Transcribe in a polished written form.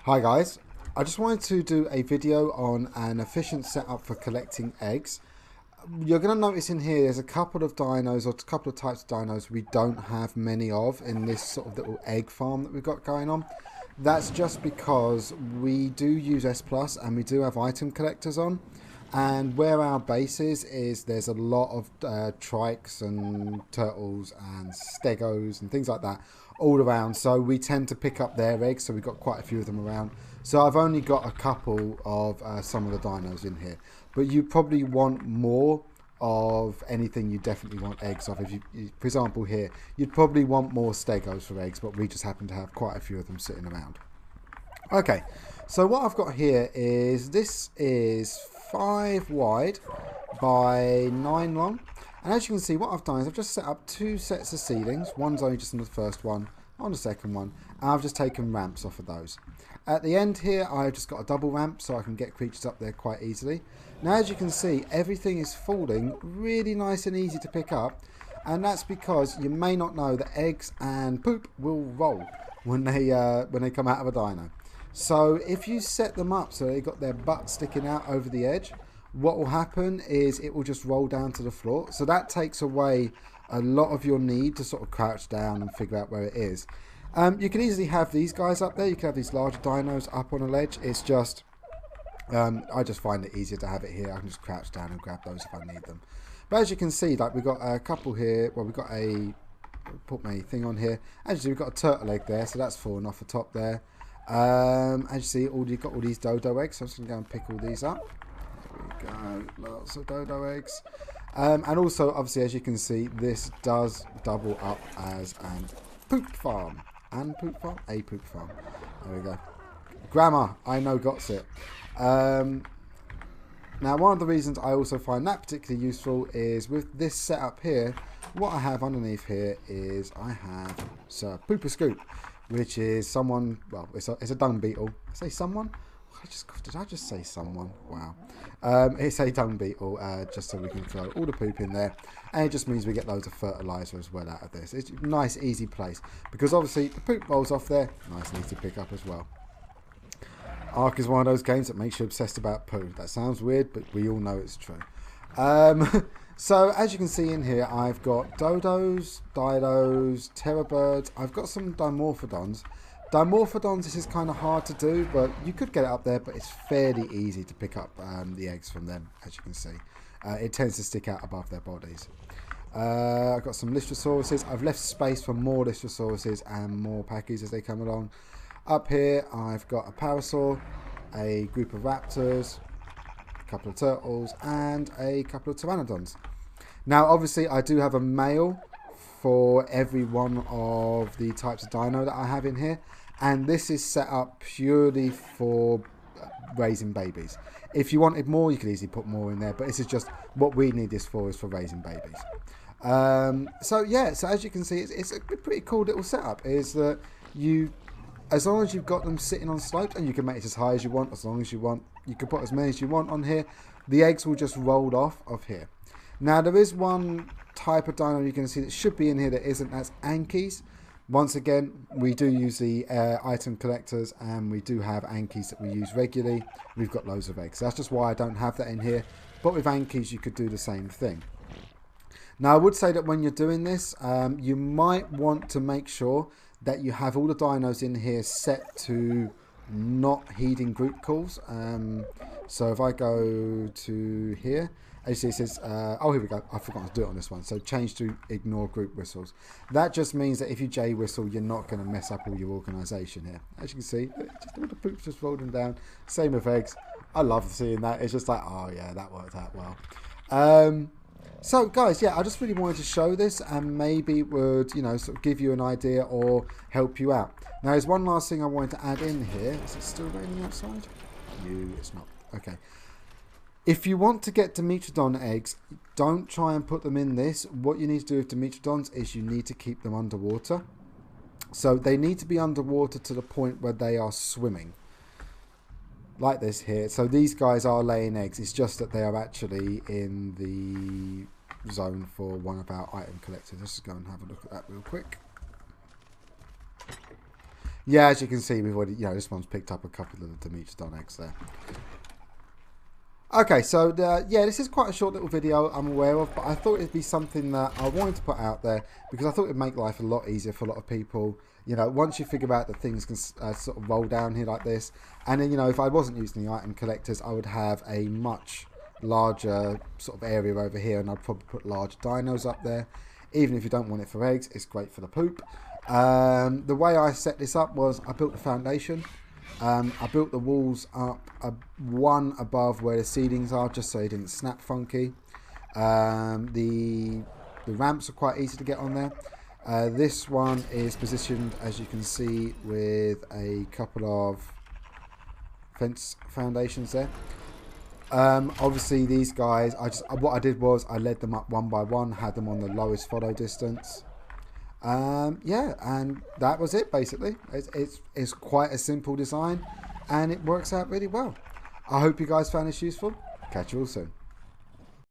Hi guys, I just wanted to do a video on an efficient setup for collecting eggs. You're going to notice in here there's a couple of dinos or a couple of types of dinos we don't have many of in this sort of little egg farm that we've got going on. That's just because we do use S Plus and we do have item collectors on, and where our base is there's a lot of trikes and turtles and stegos and things like that all around, so we tend to pick up their eggs, so we've got quite a few of them around. So I've only got a couple of some of the dinos in here, but you probably want more of anything. You definitely want eggs of. If you, for example here, you'd probably want more stegos for eggs, but we just happen to have quite a few of them sitting around. Okay, so what I've got here is, this is 5 wide by 9 long, and as you can see, what I've done is I've just set up 2 sets of ceilings. One's only just on the first one, on the second one, and I've just taken ramps off of those. At the end here, I've just got a double ramp so I can get creatures up there quite easily. Now, as you can see, everything is falling really nice and easy to pick up, and that's because you may not know that eggs and poop will roll when they come out of a dino. So if you set them up so they've got their butt sticking out over the edge, what will happen is it will just roll down to the floor. So that takes away a lot of your need to sort of crouch down and figure out where it is. You can easily have these guys up there. You can have these larger dinos up on a ledge. It's just, I just find it easier to have it here. I can just crouch down and grab those if I need them. But as you can see, like, we've got a couple here. Well, we've got put my thing on here. As you see, we've got a turtle egg there, so that's falling off the top there. As you see, you've got all these dodo eggs, so I'm just going to go and pick all these up. There we go, lots of dodo eggs. And also, obviously, as you can see, this does double up as a poop farm. And poop farm? A poop farm. There we go. Grammar, I know, got it. Now, one of the reasons I also find that particularly useful is with this setup here, what I have underneath here is I have Pooper Scoop, which is someone, well, it's a dung beetle. I say someone? Did I just say someone? Wow. It's a dung beetle, just so we can throw all the poop in there. And it just means we get loads of fertilizer as well out of this. It's a nice, easy place. Because obviously, the poop rolls off there. Nice and easy to pick up as well. Ark is one of those games that makes you obsessed about poo. That sounds weird, but we all know it's true. So, as you can see in here, I've got dodos, dinos, terror birds. I've got some dimorphodons. Dimorphodons, this is kind of hard to do, but you could get it up there, but it's fairly easy to pick up the eggs from them, as you can see. It tends to stick out above their bodies. I've got some Listosauruses. I've left space for more Listosauruses and more packies as they come along. Up here, I've got a Parasaur, a group of Raptors, a couple of Turtles, and a couple of Pteranodons. Now, obviously, I do have a male for every one of the types of dino that I have in here, and this is set up purely for raising babies. If you wanted more, you could easily put more in there, but this is just what we need this for, is for raising babies. So yeah, so as you can see, it's a pretty cool little setup. Is that as long as you've got them sitting on slopes, and you can make it as high as you want, as long as you want, you can put as many as you want on here, the eggs will just roll off of here. Now, there is one type of dino you can see that should be in here that isn't. That's Ankies. Once again, we do use the item collectors, and we do have Ankies that we use regularly. We've got loads of eggs. That's just why I don't have that in here. But with Ankies, you could do the same thing. Now, I would say that when you're doing this, you might want to make sure that you have all the dinos in here set to not heeding group calls. So if I go to here, as you see, it says, oh, here we go. I forgot to do it on this one. So change to ignore group whistles. That just means that if you J whistle, you're not going to mess up all your organisation here. As you can see, just all the poop's just rolling down. Same with eggs. I love seeing that. It's just like, oh yeah, that worked out well. So guys, yeah, I just really wanted to show this, and maybe it would, you know, sort of give you an idea or help you out. Now, there's one last thing I wanted to add in here. Is it still raining outside? No, it's not. Okay. If you want to get Dimetrodon eggs, don't try and put them in this. What you need to do with Dimetrodons is you need to keep them underwater. So they need to be underwater to the point where they are swimming. Like this here. So these guys are laying eggs. It's just that they are actually in the zone for one of our item collectors. Let's just go and have a look at that real quick. Yeah, as you can see, we've already, this one's picked up a couple of the Demetriodon eggs there. Okay, so yeah, this is quite a short little video, I'm aware of, but I thought it'd be something that I wanted to put out there because I thought it'd make life a lot easier for a lot of people. Once you figure out that things can sort of roll down here like this, and then, if I wasn't using the item collectors, I would have a much larger sort of area over here, and I'd probably put large dinos up there. Even if you don't want it for eggs, it's great for the poop. The way I set this up was I built the foundation. I built the walls up one above where the ceilings are, just so they didn't snap funky. The ramps are quite easy to get on there. This one is positioned, as you can see, with a couple of fence foundations there. Obviously these guys, what I did was I led them up one by one, had them on the lowest follow distance. Yeah, and that was it basically. It's quite a simple design and it works out really well. I hope you guys found this useful. Catch you all soon.